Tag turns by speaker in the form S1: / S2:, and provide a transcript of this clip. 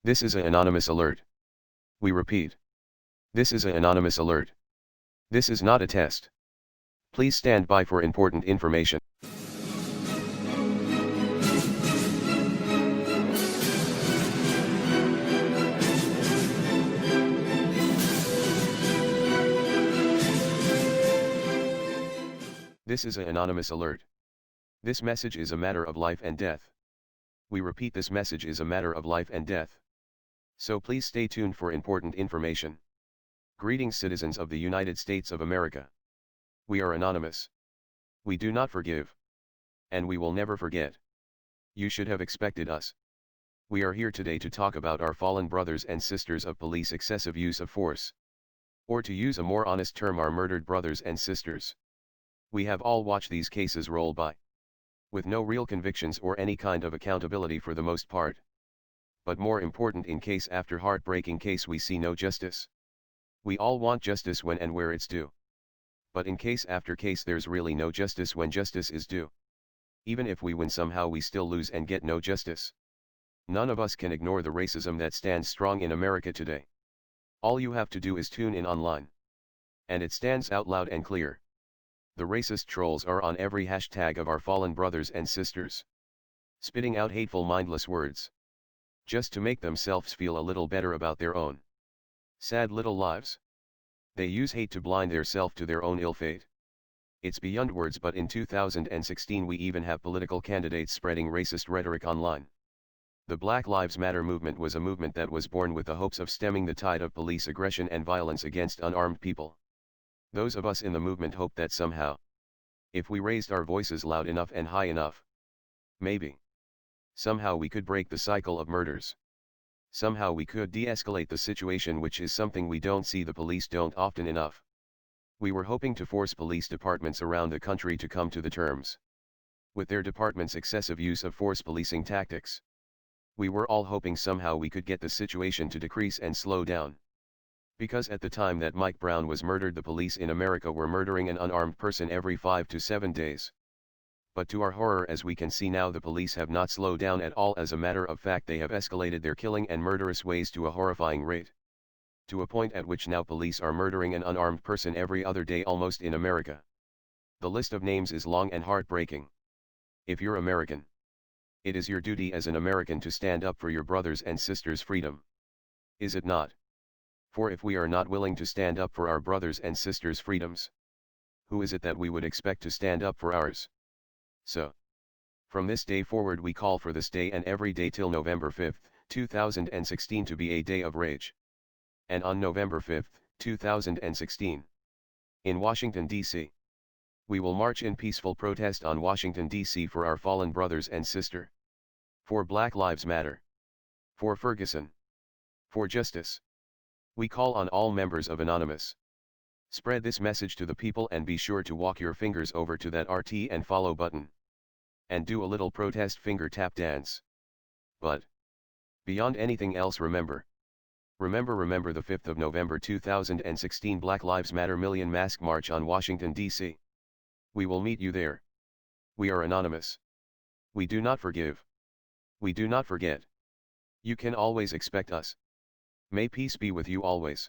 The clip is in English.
S1: This is an anonymous alert. We repeat. This is an anonymous alert. This is not a test. Please stand by for important information. This is an anonymous alert. This message is a matter of life and death. We repeat, this message is a matter of life and death. So please stay tuned for important information. Greetings, citizens of the United States of America. We are anonymous. We do not forgive. And we will never forget. You should have expected us. We are here today to talk about our fallen brothers and sisters of police excessive use of force. Or to use a more honest term, our murdered brothers and sisters. We have all watched these cases roll by. With no real convictions or any kind of accountability for the most part. But more important, in case after heartbreaking case we see no justice. We all want justice when and where it's due. But in case after case there's really no justice when justice is due. Even if we win, somehow we still lose and get no justice. None of us can ignore the racism that stands strong in America today. All you have to do is tune in online. And it stands out loud and clear. The racist trolls are on every hashtag of our fallen brothers and sisters. Spitting out hateful, mindless words. Just to make themselves feel a little better about their own sad little lives. They use hate to blind theirself to their own ill fate. It's beyond words, but in 2016 we even have political candidates spreading racist rhetoric online. The Black Lives Matter movement was a movement that was born with the hopes of stemming the tide of police aggression and violence against unarmed people. Those of us in the movement hoped that somehow, if we raised our voices loud enough and high enough, maybe, somehow we could break the cycle of murders. Somehow we could de-escalate the situation, which is something we don't see the police don't often enough. We were hoping to force police departments around the country to come to the terms with their department's excessive use of force policing tactics. We were all hoping somehow we could get the situation to decrease and slow down. Because at the time that Mike Brown was murdered, the police in America were murdering an unarmed person every 5 to 7 days. But to our horror, as we can see now, the police have not slowed down at all. As a matter of fact, they have escalated their killing and murderous ways to a horrifying rate. To a point at which now police are murdering an unarmed person every other day almost in America. The list of names is long and heartbreaking. If you're American, it is your duty as an American to stand up for your brothers and sisters' freedom. Is it not? For if we are not willing to stand up for our brothers and sisters' freedoms, who is it that we would expect to stand up for ours? So, from this day forward, we call for this day and every day till November 5th, 2016 to be a day of rage. And on November 5th, 2016, in Washington, D.C., we will march in peaceful protest on Washington, D.C. for our fallen brothers and sister. For Black Lives Matter. For Ferguson. For justice. We call on all members of Anonymous. Spread this message to the people and be sure to walk your fingers over to that RT and follow button. And do a little protest finger tap dance. But, beyond anything else, remember the 5th of November 2016 Black Lives Matter Million Mask March on Washington, D.C. We will meet you there. We are anonymous. We do not forgive. We do not forget. You can always expect us. May peace be with you always.